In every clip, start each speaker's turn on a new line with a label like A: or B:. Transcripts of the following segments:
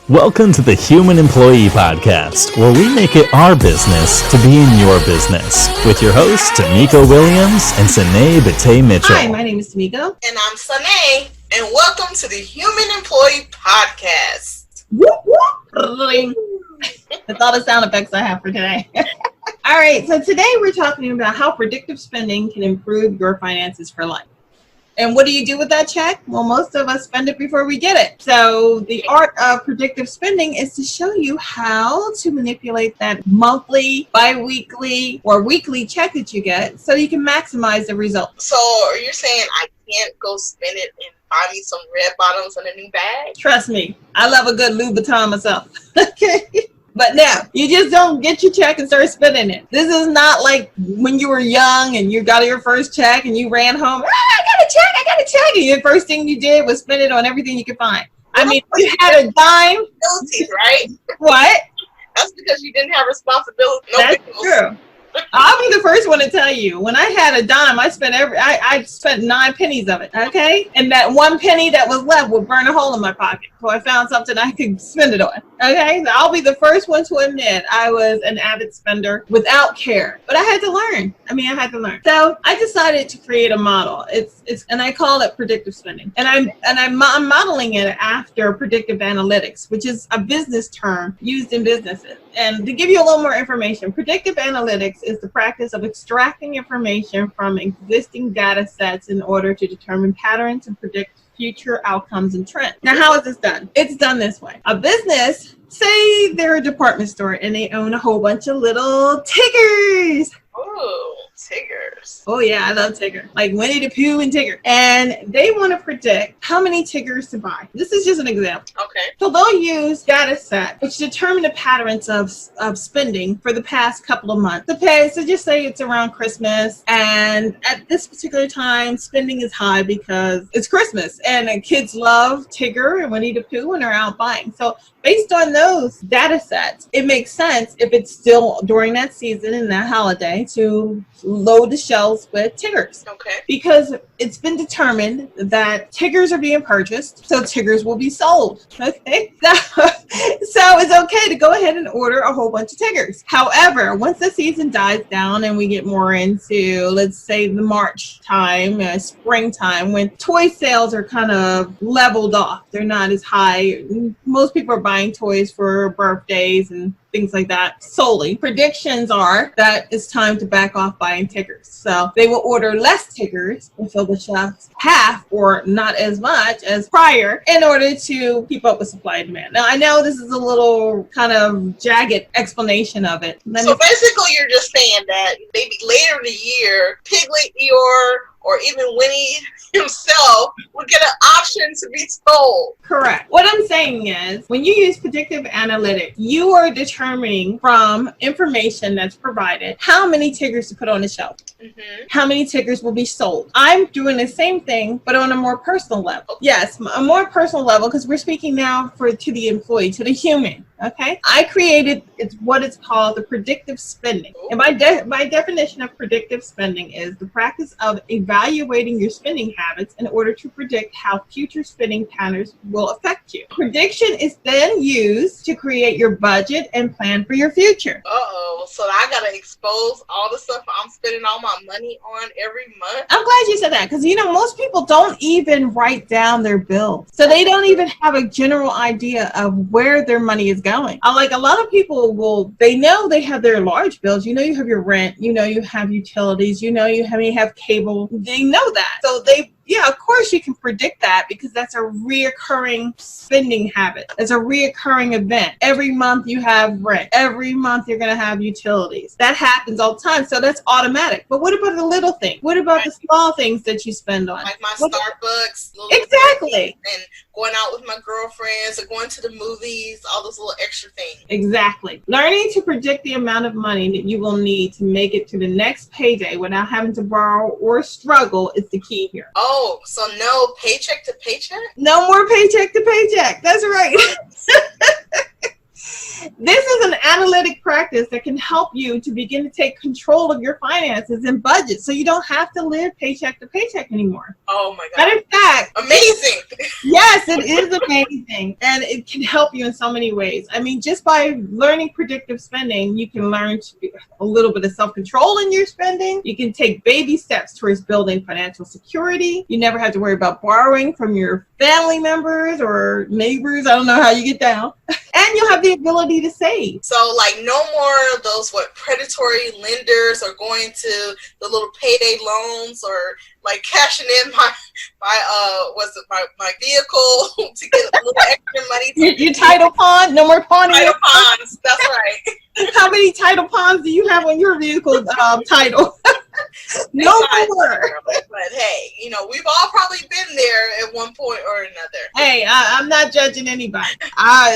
A: Welcome to the Human Employee Podcast, where we make it our business to be in your business, with your hosts, Tamiko Williams and Sanae Bate Mitchell.
B: Hi, my name is Tamiko.
C: And I'm Sanae, and welcome to the Human Employee Podcast.
B: Whoop, whoop. That's all the sound effects I have for today. All right, so today we're talking about how predictive spending can improve your finances for life. And what do you do with that check? Well, most of us spend it before we get it. So the art of predictive spending is to show you how to manipulate that monthly, bi-weekly, or weekly check that you get so you can maximize the results.
C: So are you saying I can't go spend it and buy me some red bottoms and a new bag?
B: Trust me, I love a good Louis Vuitton myself. Okay. But now, you just don't get your check and start spending it. This is not like when you were young and you got your first check and you ran home, I got a check. And the first thing you did was spend it on everything you could find. I mean, you had a dime.
C: Right?
B: What?
C: That's because you didn't have responsibility.
B: That's true. I'll be the first one to tell you. When I had a dime, I spent 9 pennies of it, okay? And that 1 penny that was left would burn a hole in my pocket. So I found something I could spend it on, okay? So I'll be the first one to admit I was an avid spender without care. But I had to learn. I had to learn. So I decided to create a model. And I call it predictive spending. And I'm modeling it after predictive analytics, which is a business term used in businesses. And to give you a little more information, predictive analytics is the practice of extracting information from existing data sets in order to determine patterns and predict future outcomes and trends. Now, how is this done? It's done this way. A business, say they're a department store and they own a whole bunch of little Tiggers.
C: Oh, Tiggers.
B: Oh yeah, I love Tigger. Like Winnie the Pooh and Tigger. And they want to predict how many Tiggers to buy. This is just an example.
C: Okay.
B: So they'll use data set which determine the patterns of spending for the past couple of months. So just say it's around Christmas, and at this particular time, spending is high because it's Christmas and kids love Tigger and Winnie the Pooh and they're out buying. So based on those data sets, it makes sense if it's still during that season and that holiday to load the shelves with Tiggers.
C: Okay.
B: Because it's been determined that Tiggers are being purchased, so Tiggers will be sold. Okay. So it's okay to go ahead and order a whole bunch of Tiggers. However, once the season dies down and we get more into, let's say, the March time, springtime, when toy sales are kind of leveled off, they're not as high. Most people are buying toys for birthdays and things like that solely. Predictions are that it's time to back off buying Tiggers. So they will order less Tiggers and fill the shelves half or not as much as prior in order to keep up with supply and demand. Now, I know this is a little kind of jagged explanation of it.
C: So basically you're just saying that maybe later in the year, Piglet, Eeyore, or even Winnie himself would get an option to be sold.
B: Correct. What I'm saying is, when you use predictive analytics, you are determining from information that's provided how many Tiggers to put on the shelf. Mm-hmm. How many Tiggers will be sold. I'm doing the same thing, but on a more personal level. Yes, a more personal level, because we're speaking now to the employee, to the human. Okay, I created what it's called the predictive spending. And by definition of predictive spending is the practice of evaluating your spending habits in order to predict how future spending patterns will affect you. Prediction is then used to create your budget and plan for your future.
C: So I gotta expose all the stuff I'm spending all my money on every month.
B: I'm glad you said that, because most people don't even write down their bills, so they don't even have a general idea of where their money is going. Like a lot of people they know they have their large bills. You have your rent, you have utilities, you have cable. They know that. So of course you can predict that, because that's a reoccurring spending habit. It's a reoccurring event. Every month you have rent. Every month you're going to have utilities. That happens all the time. So that's automatic. But what about the little things? What about the small things that you spend on?
C: Like my Starbucks.
B: Exactly.
C: And going out with my girlfriends or going to the movies, all those little extra things.
B: Exactly. Learning to predict the amount of money that you will need to make it to the next payday without having to borrow or struggle is the key here.
C: Oh, so no paycheck to paycheck?
B: No more paycheck to paycheck. That's right. This is an analytic practice that can help you to begin to take control of your finances and budget so you don't have to live paycheck to paycheck anymore.
C: Oh my God.
B: Matter of fact,
C: amazing.
B: Yes, it is amazing. And it can help you in so many ways. I mean, just by learning predictive spending, you can learn a little bit of self-control in your spending. You can take baby steps towards building financial security. You never have to worry about borrowing from your family members or neighbors. I don't know how you get down. And you'll have the ability to save.
C: So like no more of those predatory lenders are going to the little payday loans or like cashing in my vehicle to get a little extra money.
B: Your title pawn? No more pawning.
C: Title pawns, that's right.
B: How many title pawns do you have on your vehicle title? No more.
C: But hey, we've all probably been there at one point or another.
B: Hey, I'm not judging anybody.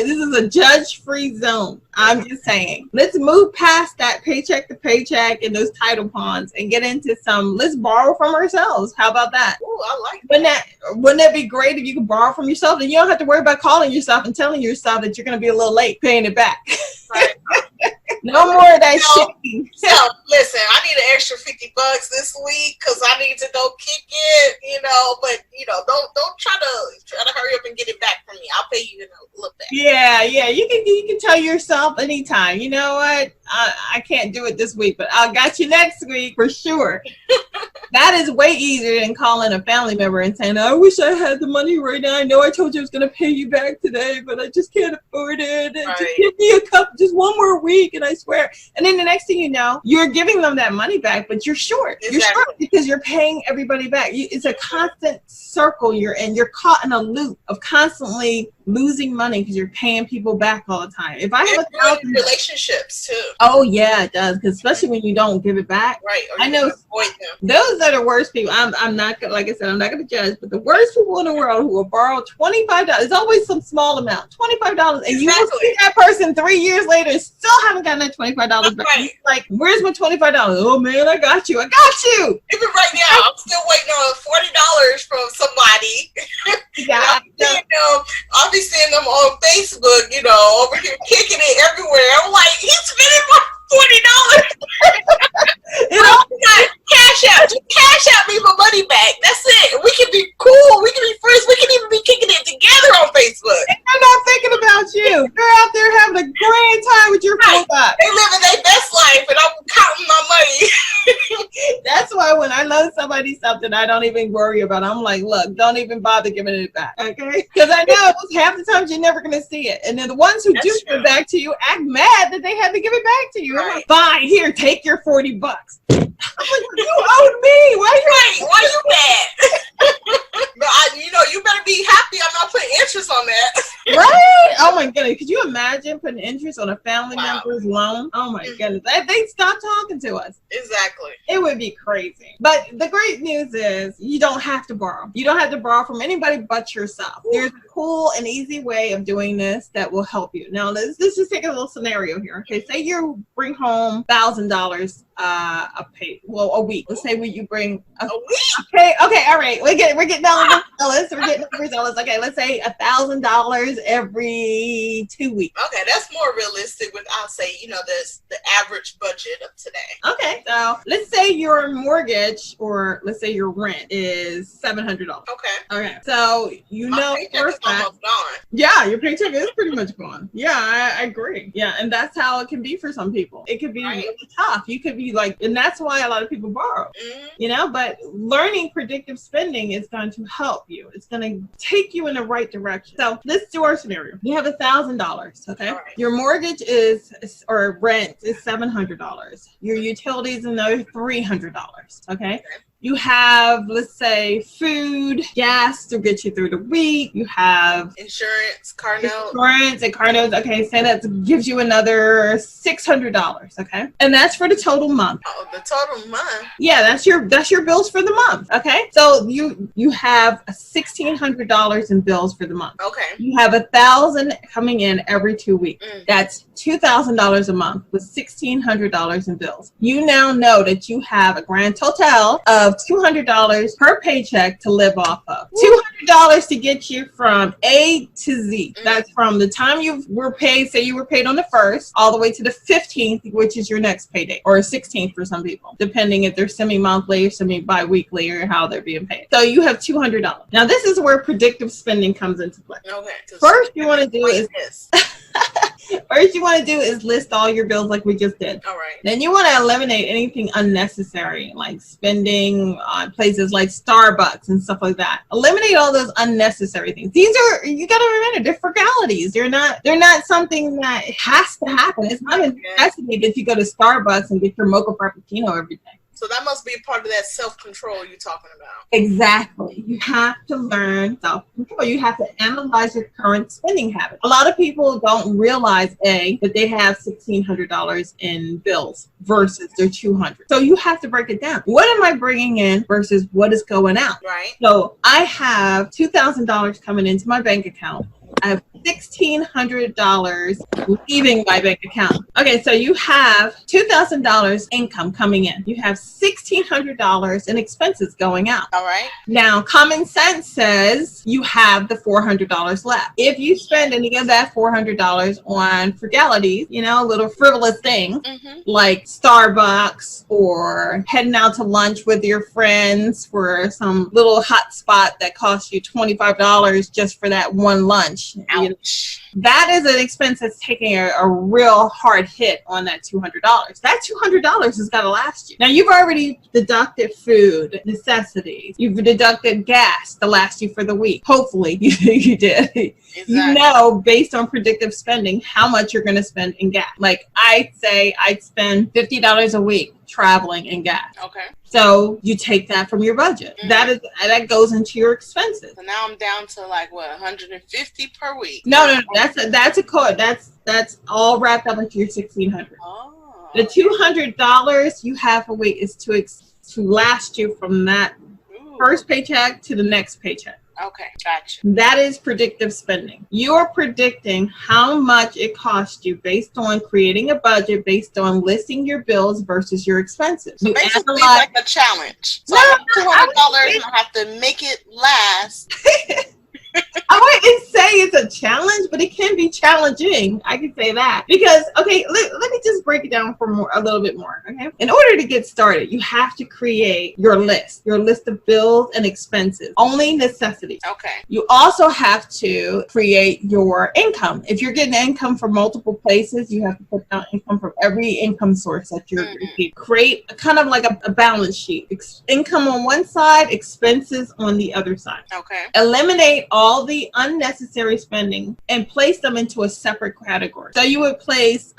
B: This is a judge-free zone. I'm just saying. Let's move past that paycheck to paycheck and those title pawns and get into let's borrow from ourselves. How about that?
C: Ooh, I like that.
B: Wouldn't that be great if you could borrow from yourself and you don't have to worry about calling yourself and telling yourself that you're going to be a little late paying it back?
C: Right.
B: No more of that shit.
C: So listen, I need an extra $50 this week because I need to go kick it, but don't try to hurry up and get it back from me. I'll pay you in a little bit.
B: Yeah, you can tell yourself anytime, you know what, I can't do it this week, but I got you next week for sure. That is way easier than calling a family member and saying, I wish I had the money right now. I know I told you I was going to pay you back today, but I just can't afford it. And just give me just one more week, and I swear. And then the next thing you know, you're giving them that money back, but you're short. Exactly. You're short because you're paying everybody back. It's a constant circle you're in. You're caught in a loop of constantly losing money because you're paying people back all the time. If I have
C: relationships too.
B: Oh yeah, it does. Because especially when you don't give it back.
C: Right.
B: I know
C: avoid them.
B: Those are the worst people. I'm not, like I said, I'm not going to judge, but the worst people in the world who will borrow $25. It's always some small amount, $25, and you will see that person 3 years later and still haven't gotten that $25 back.
C: Right.
B: Like, where's my $25? Oh man, I got you.
C: Even right now, I'm still waiting on $40 from somebody.
B: Yeah.
C: I'll be seeing them on Facebook, over here kicking it everywhere. I'm like, he's spending my $40. Cash out me my money back. That's it. We can be cool. We can be friends. We can even be kicking it together on Facebook.
B: And they're not thinking about you. They're out there having a grand time with your $4.
C: They living their best life, and I'm counting my money.
B: That's why when I loan somebody something, I don't even worry about it. I'm like, look, don't even bother giving it back, okay? Because I know half the times you're never going to see it. And then the ones who do give it back to you act mad that they had to give it back to you. Right. I'm like, fine, here, take your $40. I'm like, you owed me. Why
C: you mad? But you better be happy I'm not putting interest on that.
B: Right? Oh my goodness. Could you imagine putting interest on a family member's loan? Oh my goodness. They'd stop talking to us.
C: Exactly.
B: It would be crazy. But the great news is you don't have to borrow. You don't have to borrow from anybody but yourself. Ooh. There's a cool and easy way of doing this that will help you. Now, let's just take a little scenario here. Okay, say you bring home $1,000 a week. Let's say you bring a week. Okay, all right. We're getting down to $1,000. Okay, let's say $1,000 every 2 weeks.
C: Okay, that's more realistic. I'll say, the average budget of today.
B: Okay, so let's say your mortgage or let's say your rent is $700. Okay, so
C: my first almost gone.
B: Yeah, your paycheck is pretty much gone. Yeah, I agree. Yeah, and that's how it can be for some people. It could be really tough. You could be like, and that's why a lot of people borrow. Mm-hmm. But learning predictive spending is going to help you. It's going to take you in the right direction. So let's do our scenario. You have $1,000. Okay, your mortgage or rent is $700. Your utilities another $300. Okay. You have, let's say, food, gas to get you through the week. You have
C: insurance, car notes.
B: Okay, say that gives you another $600. Okay, and that's for the total month.
C: Oh, the total month.
B: Yeah, that's your bills for the month. Okay, so you have $1,600 in bills for the month.
C: Okay,
B: you have $1,000 coming in every 2 weeks. That's $2,000 a month with $1,600 in bills. You now know that you have a grand total of of $200 per paycheck to live off of. $200 to get you from A to Z. That's from the time you were paid, say you were paid on the 1st, all the way to the 15th, which is your next payday, or 16th for some people, depending if they're semi-monthly or semi-bi-weekly or how they're being paid. So you have $200. Now this is where predictive spending comes into play.
C: Okay.
B: First you want to do is list all your bills like we just did.
C: All right.
B: Then you want to eliminate anything unnecessary, like spending on places like Starbucks and stuff like that. Eliminate all those unnecessary things. These are, you got to remember, they're frugalities. They're not something that has to happen. It's not a necessity that you go to Starbucks and get your mocha frappuccino every day.
C: So that must be part of that self-control you're talking about.
B: Exactly. You have to learn self-control. You have to analyze your current spending habits. A lot of people don't realize, that they have $1,600 in bills versus their $200. So you have to break it down. What am I bringing in versus what is going out?
C: Right.
B: So I have $2,000 coming into my bank account. I have $1,600 leaving my bank account. Okay, so you have $2,000 income coming in. You have $1,600 in expenses going out.
C: All right.
B: Now, common sense says you have the $400 left. If you spend any of that $400 on frugalities, little frivolous things like Starbucks or heading out to lunch with your friends for some little hot spot that costs you $25 just for that one lunch.
C: Ouch.
B: That is an expense that's taking a real hard hit on that $200. That $200 has got to last you. Now, you've already deducted food, necessities. You've deducted gas to last you for the week. Hopefully, you did. Exactly. You know, based on predictive spending, how much you're going to spend in gas. Like, I'd say I'd spend $50 a week traveling and gas.
C: Okay.
B: So you take that from your budget. That goes into your expenses.
C: So now I'm down to like what, 150 per week?
B: No, that's a code. That's all wrapped up into your $1,600.
C: Oh.
B: The $200 you have a week is to last you from that first paycheck to the next paycheck.
C: Okay, gotcha.
B: That is predictive spending. You're predicting how much it costs you based on creating a budget, based on listing your bills versus your expenses.
C: So basically, like a challenge. So I have $200 and I have to make it last.
B: I wouldn't say it's a challenge, but it can be challenging. I can say that because, okay, let me just break it down for a little bit more. Okay, in order to get started, you have to create your list of bills and expenses, only necessities.
C: Okay. You
B: also have to create your income. If you're getting income from multiple places, you have to put down income from every income source that you're receiving. Create kind of like a balance sheet. Income on one side, expenses on the other side.
C: Okay.
B: Eliminate all the unnecessary spending and place them into a separate category. So you would place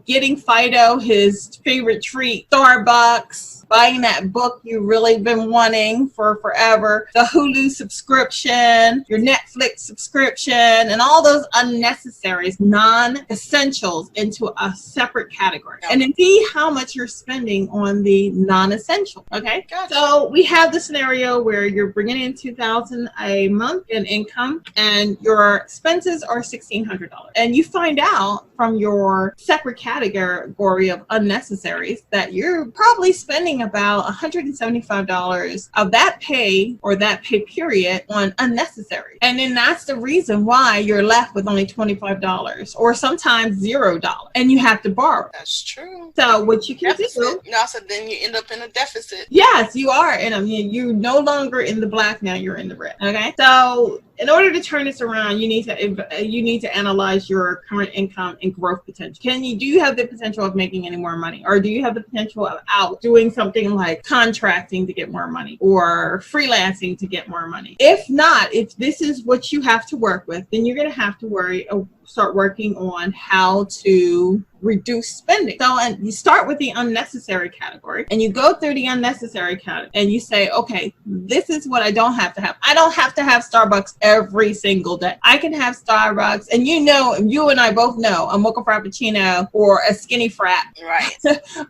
B: getting Fido his favorite treat, Starbucks, buying that book you've really been wanting for forever, the Hulu subscription, your Netflix subscription, and all those unnecessaries, non-essentials into a separate category. And then see how much you're spending on the non-essential. Okay? Gotcha. So we have the scenario where you're bringing in $2,000 a month in income and your expenses are $1,600. And you find out from your separate category of unnecessaries that you're probably spending about $175 of that pay or that pay period on unnecessary. And then that's the reason why you're left with only $25 or sometimes $0 and you have to borrow.
C: That's true.
B: So what you can do.
C: No, so then you end up in a deficit.
B: Yes, you are. And I mean, you're no longer in the black now, you're in the red. Okay. So in order to turn this around, you need to analyze your current income and growth potential. Do you have the potential of making any more money? Or do you have the potential of doing something like contracting to get more money or freelancing to get more money? If not, if this is what you have to work with, then you're going to have to start working on how to reduce spending. So, and you start with the unnecessary category and you go through the unnecessary category and you say, okay, this is what I don't have to have. I don't have to have Starbucks every single day. I can have Starbucks, and you and I both know a mocha frappuccino or a skinny frap,
C: right,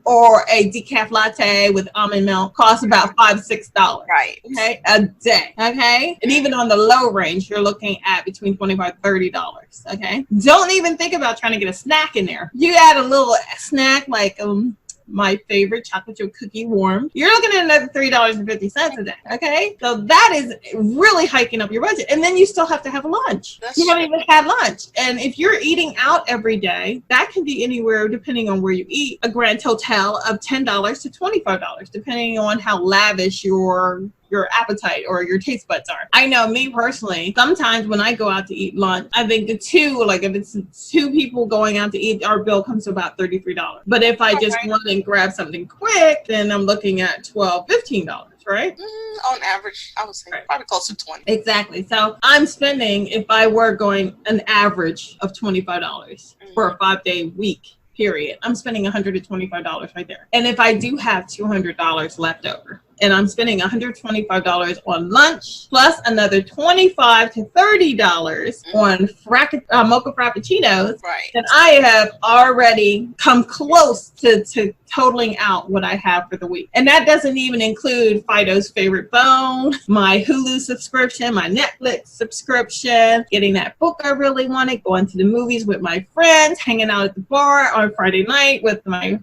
B: or a decaf latte with almond milk costs about $5-6,
C: right,
B: okay, a day, okay, and even on the low range, you're looking at between $25-$30, okay. Don't even think about trying to get a snack in there. You add a little snack like my favorite chocolate chip cookie warm, you're looking at another $3.50 a day. Okay, so that is really hiking up your budget, and then you still have to have lunch. You haven't even had lunch, and if you're eating out every day, that can be anywhere, depending on where you eat, a grand total of $10 to $25, depending on how lavish your appetite or your taste buds are. I know me personally, sometimes when I go out to eat lunch, I think if it's two people going out to eat, our bill comes to about $33. But if I just want and grab something quick, then I'm looking at $12, $15. Right?
C: On average, I would say probably close to 20.
B: Exactly. So I'm spending, if I were going an average of $25 for a 5-day week period, I'm spending $125 right there. And if I do have $200 left over, and I'm spending $125 on lunch, plus another $25 to $30 on mocha frappuccinos, then I have already come close to totaling out what I have for the week. And that doesn't even include Fido's favorite phone, my Hulu subscription, my Netflix subscription, getting that book I really wanted, going to the movies with my friends, hanging out at the bar on Friday night with my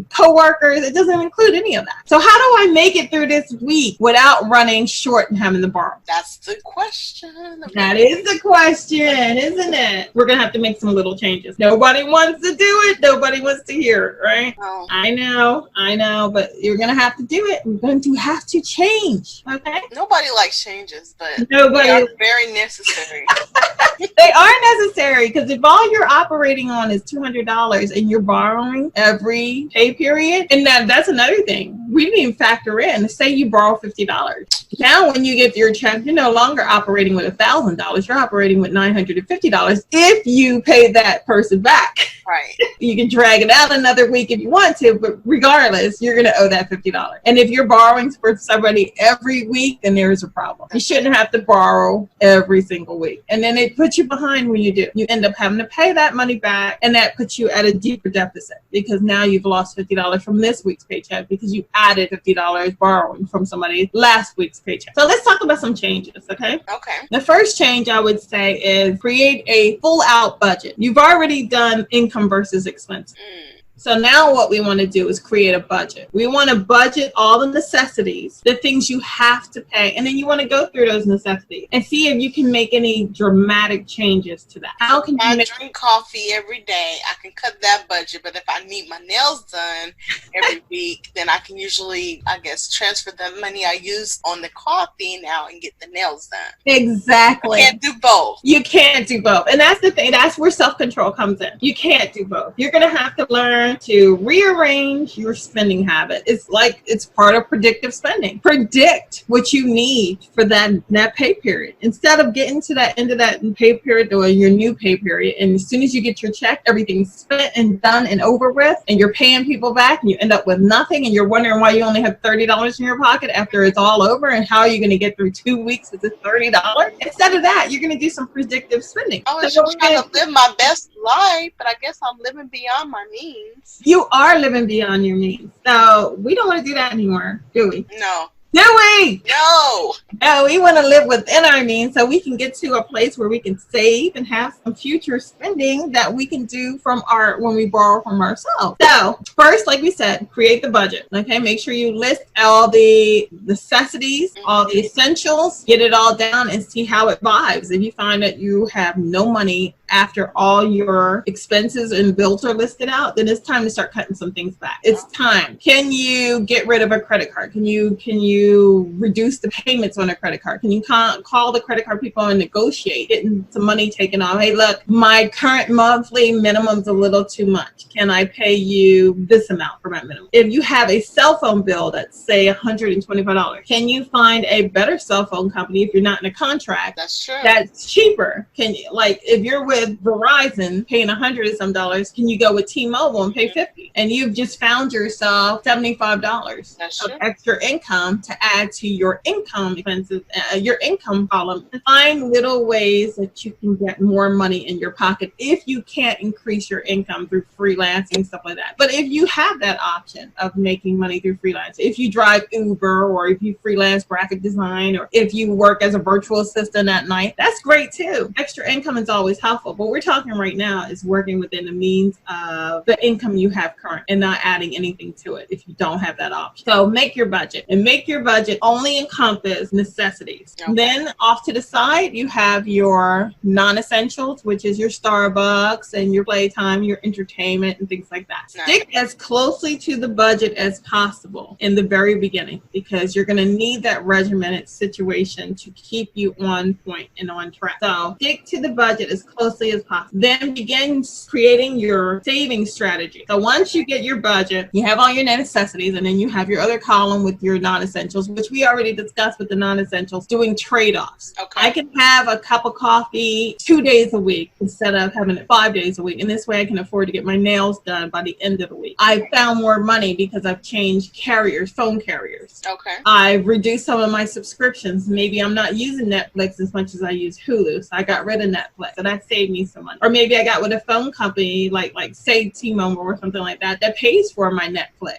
B: coworkers. It doesn't include any of that. So how do I make it through this week without running short and having to borrow?
C: That's the question.
B: That is the question, isn't it? We're going to have to make some little changes. Nobody wants to do it. Nobody wants to hear it, right?
C: Oh.
B: I know, but you're going to have to do it. We're going to have to change, okay?
C: Nobody likes changes, but
B: Nobody.
C: They are very necessary.
B: They are necessary, because if all you're operating on is $200 and you're borrowing every pay period, and that's another thing we didn't even factor in. Say you borrow $50. Now when you get your check, you're no longer operating with $1,000. You're operating with $950 if you pay that person back.
C: Right.
B: You can drag it out another week if you want to, but regardless, you're going to owe that $50. And if you're borrowing for somebody every week, then there's a problem. You shouldn't have to borrow every single week. And then it puts you behind when you do. You end up having to pay that money back, and that puts you at a deeper deficit, because now you've lost $50 from this week's paycheck because you added $50 borrowing from somebody last week's paycheck. So let's talk about some changes, okay?
C: Okay.
B: The first change I would say is create a full out budget. You've already done income versus expenses. So now what we want to do is create a budget. We want to budget all the necessities, the things you have to pay, and then you want to go through those necessities and see if you can make any dramatic changes to that. How can you
C: drink coffee every day? I can cut that budget, but if I need my nails done every week, then I can usually, transfer the money I use on the coffee now and get the nails done.
B: Exactly.
C: You can't do both.
B: You can't do both. And that's the thing. That's where self-control comes in. You can't do both. You're going to have to learn to rearrange your spending habit. It's part of predictive spending. Predict what you need for that pay period. Instead of getting to that end of that pay period or your new pay period, and as soon as you get your check, everything's spent and done and over with, and you're paying people back, and you end up with nothing, and you're wondering why you only have $30 in your pocket after it's all over, and how are you going to get through 2 weeks with this $30? Instead of that, you're going to do some predictive spending.
C: I was just trying to live my best life, but I guess I'm living beyond my means.
B: You are living beyond your means. So we don't want to do that anymore, do we?
C: No.
B: No way!
C: No!
B: No, we want to live within our means so we can get to a place where we can save and have some future spending that we can do when we borrow from ourselves. So first, like we said, create the budget. Okay, make sure you list all the necessities, all the essentials, get it all down and see how it vibes. If you find that you have no money after all your expenses and bills are listed out, then it's time to start cutting some things back. It's time. Can you get rid of a credit card? Can you reduce the payments on a credit card? Can you call the credit card people and negotiate getting some money taken off? Hey, look, my current monthly minimum's a little too much. Can I pay you this amount for my minimum? If you have a cell phone bill that's, say, $125, can you find a better cell phone company if you're not in a contract?
C: That's true.
B: That's cheaper. Can you, if you're with Verizon paying $100 and some dollars, can you go with T-Mobile and pay $50? And you've just found yourself $75 of extra income to add to your income expenses, your income column. Find little ways that you can get more money in your pocket if you can't increase your income through freelancing, stuff like that. But if you have that option of making money through freelance, if you drive Uber, or if you freelance graphic design, or if you work as a virtual assistant at night, that's great too. Extra income is always helpful. example. What we're talking right now is working within the means of the income you have current and not adding anything to it if you don't have that option. So make your budget, and make your budget only encompass necessities.
C: Okay.
B: Then off to the side, you have your non-essentials, which is your Starbucks and your playtime, your entertainment and things like that.
C: Nice.
B: Stick as closely to the budget as possible in the very beginning, because you're going to need that regimented situation to keep you on point and on track. So stick to the budget as closely as possible. Then begin creating your saving strategy. So once you get your budget, you have all your necessities, and then you have your other column with your non-essentials, which we already discussed with the non-essentials, doing trade-offs.
C: Okay.
B: I can have a cup of coffee 2 days a week instead of having it 5 days a week. And this way I can afford to get my nails done by the end of the week. I found more money because I've changed carriers, phone carriers.
C: Okay.
B: I've reduced some of my subscriptions. Maybe I'm not using Netflix as much as I use Hulu, so I got rid of Netflix, so that saved me some money. Or maybe I got with a phone company like say T-Mobile or something like that pays for my Netflix.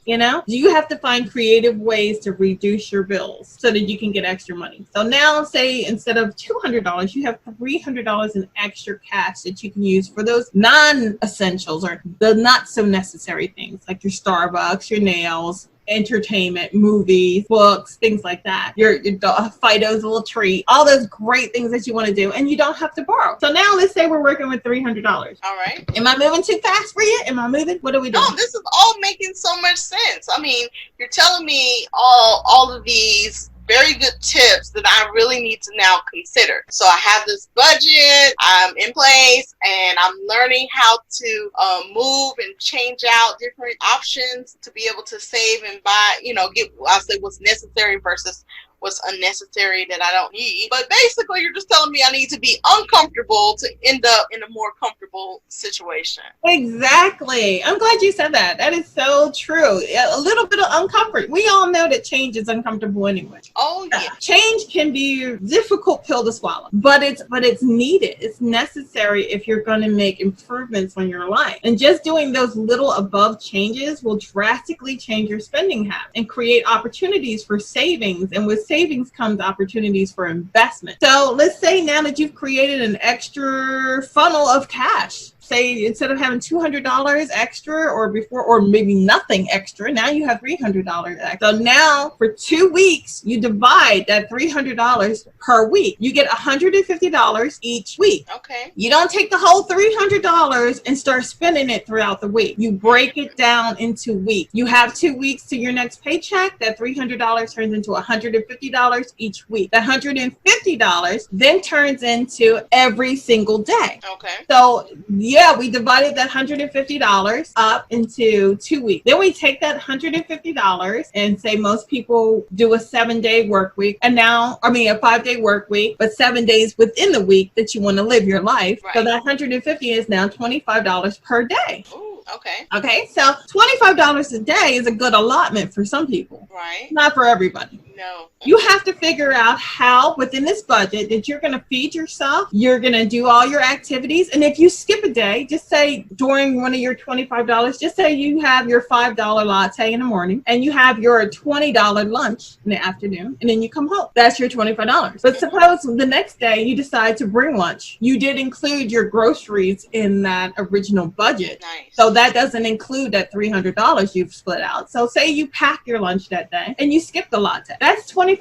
B: You know, you have to find creative ways to reduce your bills so that you can get extra money. So now, say instead of $200, you have $300 in extra cash that you can use for those non-essentials or the not so necessary things like your Starbucks, your nails, entertainment, movies, books, things like that. Your dog, Fido's a little treat, all those great things that you want to do, and you don't have to borrow. So now let's say we're working with $300.
C: All right.
B: Am I moving too fast for you? Am I moving? What are we doing?
C: No, this is all making so much sense. I mean, you're telling me all of these very good tips that I really need to now consider. So I have this budget, I'm in place, and I'm learning how to move and change out different options to be able to save and buy, I'll say what's necessary versus what's unnecessary that I don't need. But basically, you're just telling me I need to be uncomfortable to end up in a more comfortable situation.
B: Exactly. I'm glad you said that. That is so true. A little bit of uncomfort. We all know that change is uncomfortable anyway.
C: Oh yeah.
B: Change can be a difficult pill to swallow, but it's needed. It's necessary if you're going to make improvements on your life. And just doing those little above changes will drastically change your spending habits and create opportunities for savings. And with savings comes opportunities for investment. So let's say now that you've created an extra funnel of cash. Say instead of having $200 extra or maybe nothing extra, now you have $300 extra. So now for 2 weeks, you divide that $300 per week. You get $150 each week.
C: Okay.
B: You don't take the whole $300 and start spending it throughout the week. You break it down into weeks. You have 2 weeks to your next paycheck. That $300 turns into $150 each week. That $150 then turns into every single day.
C: Okay.
B: So yeah, we divided that $150 up into 2 weeks. Then we take that $150 and say most people do a 7-day work week, and a 5-day work week, but 7 days within the week that you want to live your life. Right. So that $150 is now $25 per day.
C: Ooh, okay.
B: Okay, so $25 a day is a good allotment for some people.
C: Right.
B: Not for everybody.
C: No.
B: You have to figure out how within this budget that you're going to feed yourself, you're going to do all your activities. And if you skip a day, just say during one of your $25, just say you have your $5 latte in the morning and you have your $20 lunch in the afternoon, and then you come home. That's your $25. But suppose the next day you decide to bring lunch. You did include your groceries in that original budget.
C: Nice.
B: So that doesn't include that $300 you've split out. So say you pack your lunch that day and you skip the latte. That's $25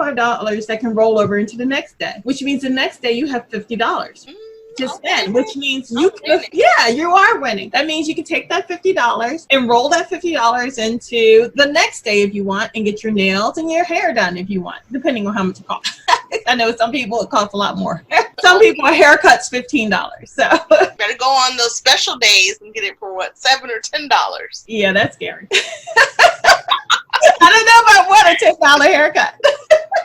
B: that can roll over into the next day, which means the next day you have $50 to spend, which means you are winning. That means you can take that $50 and roll that $50 into the next day if you want, and get your nails and your hair done if you want, depending on how much it costs. I know some people it costs a lot more. Some people a haircut's $15. So
C: better go on those special days and get it for what, $7 or $10?
B: Yeah, that's scary. I don't know about what a $10 haircut.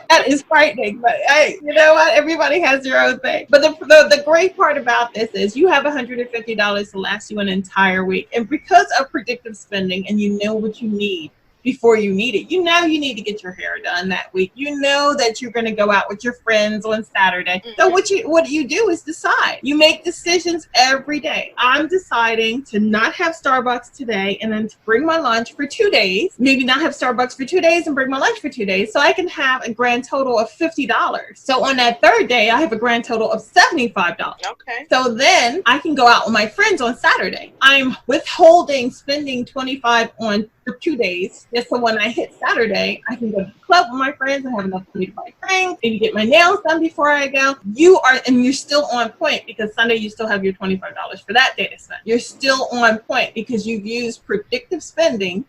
B: That is frightening, but hey, you know what? Everybody has their own thing. But the great part about this is you have $150 to last you an entire week. And because of predictive spending and you know what you need, before you need it. You know you need to get your hair done that week. You know that you're going to go out with your friends on Saturday. So what you do is decide. You make decisions every day. I'm deciding to not have Starbucks today and then to bring my lunch for 2 days. Maybe not have Starbucks for 2 days and bring my lunch for 2 days, so I can have a grand total of $50. So on that third day, I have a grand total of $75.
C: Okay.
B: So then I can go out with my friends on Saturday. I'm withholding spending $25 on for 2 days. Just so when I hit Saturday, I can go to the club with my friends and have enough money to buy drinks, maybe get my nails done before I go. You're still on point because Sunday you still have your $25 for that day to spend. You're still on point because you've used predictive spending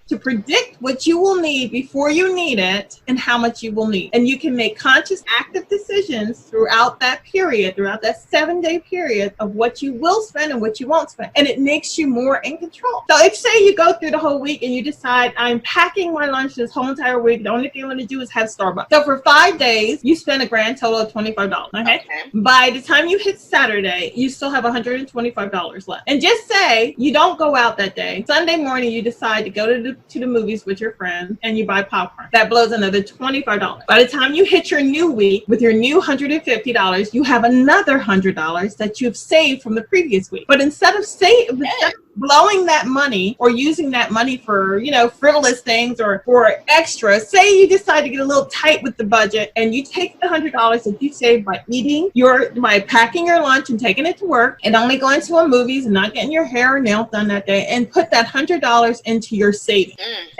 B: to predict what you will need before you need it and how much you will need. And you can make conscious, active decisions throughout that period, throughout that 7-day period of what you will spend and what you won't spend. And it makes you more in control. So if say you go through the whole week and you decide, I'm packing my lunch this whole entire week, the only thing I'm going to do is have Starbucks. So for 5 days, you spend a grand total of $25. Okay? By the time you hit Saturday, you still have $125 left. And just say you don't go out that day. Sunday morning, you decide to go to the movies with your friends and you buy popcorn. That blows another $25. By the time you hit your new week with your new $150, you have another $100 that you've saved from the previous week. But instead of blowing that money or using that money for, frivolous things or for extra, say you decide to get a little tight with the budget and you take the $100 that you saved by packing your lunch and taking it to work and only going to a movies and not getting your hair or nails done that day and put that $100 into your savings.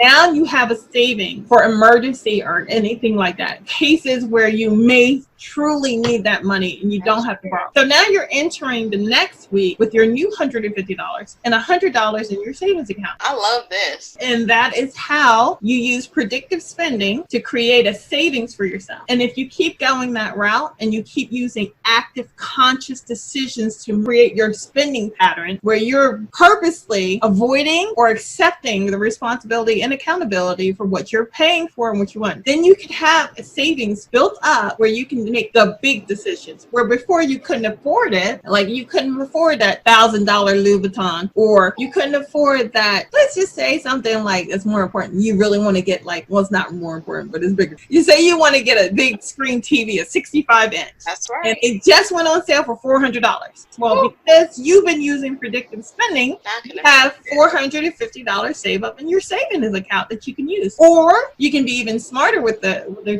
B: Now you have a saving for emergency or anything like that. Cases where you may truly need that money and you don't have to borrow. So now you're entering the next week with your new $150 and $100 in your savings account.
C: I love this.
B: And that is how you use predictive spending to create a savings for yourself. And if you keep going that route and you keep using active, conscious decisions to create your spending pattern where you're purposely avoiding or accepting the responsibility and accountability for what you're paying for and what you want, then you can have a savings built up where you can make the big decisions where before you couldn't afford it. Like you couldn't afford that $1,000 Louis Vuitton, or you couldn't afford that. Let's just say something like it's more important. You really want to get it's not more important, but it's bigger. You say you want to get a big screen TV, a 65-inch.
C: That's right.
B: And it just went on sale for $400. Well, because you've been using predictive spending, you have $450 save up in your savings account that you can use. Or you can be even smarter with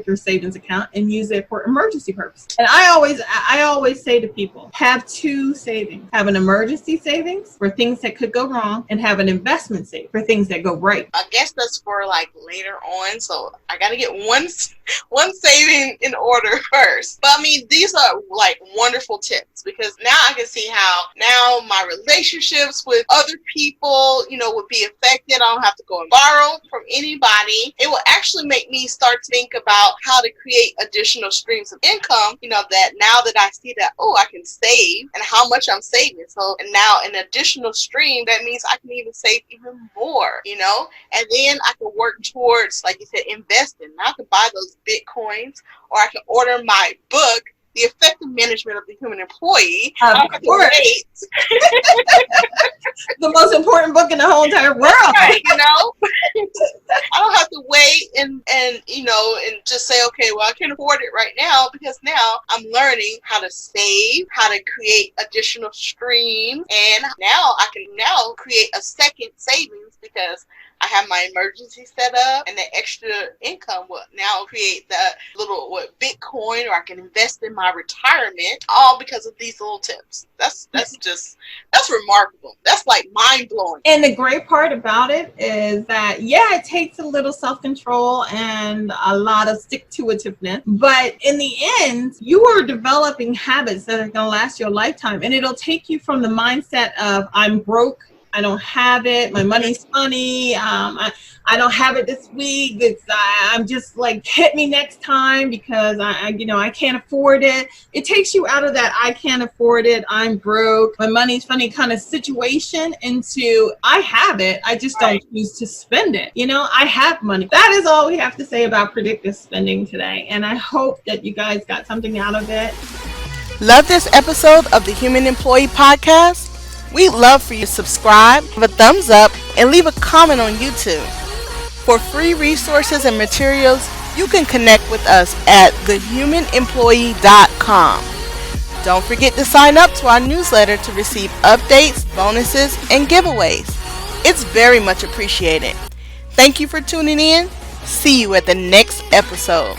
B: your savings account and use it for emergency purpose. And I always say to people, have 2 savings. Have an emergency savings for things that could go wrong and have an investment savings for things that go right.
C: I guess that's for later on. So I got to get one saving in order first. But I mean, these are wonderful tips because now I can see how now my relationships with other people, would be affected. I don't have to go and borrow from anybody. It will actually make me start to think about how to create additional streams of income, that now that I see that, I can save and how much I'm saving. So, and now an additional stream, that means I can even save even more, and then I can work towards, like you said, investing. Now I can buy those Bitcoins, or I can order my book, The Effective Management of the Human Employee.
B: Of course. The most important book in the whole entire world.
C: Right, I don't have to wait and just say, okay, well, I can't afford it right now, because now I'm learning how to save, how to create additional streams, and now I can create a second savings because I have my emergency set up, and the extra income will now create that little Bitcoin, or I can invest in my retirement, all because of these little tips. That's remarkable. That's mind blowing.
B: And the great part about it is that it takes a little self-control and a lot of stick-to-itiveness, but in the end, you are developing habits that are going to last you a lifetime, and it'll take you from the mindset of I'm broke, I don't have it, my money's funny, I don't have it this week, I'm just hit me next time because I can't afford it. It takes you out of that I can't afford it, I'm broke, my money's funny kind of situation into I have it, I just don't choose to spend it. I have money. That is all we have to say about predictive spending today, and I hope that you guys got something out of it.
D: Love this episode of the Human Employee Podcast? We'd love for you to subscribe, give a thumbs up, and leave a comment on YouTube. For free resources and materials, you can connect with us at thehumanemployee.com. Don't forget to sign up to our newsletter to receive updates, bonuses, and giveaways. It's very much appreciated. Thank you for tuning in. See you at the next episode.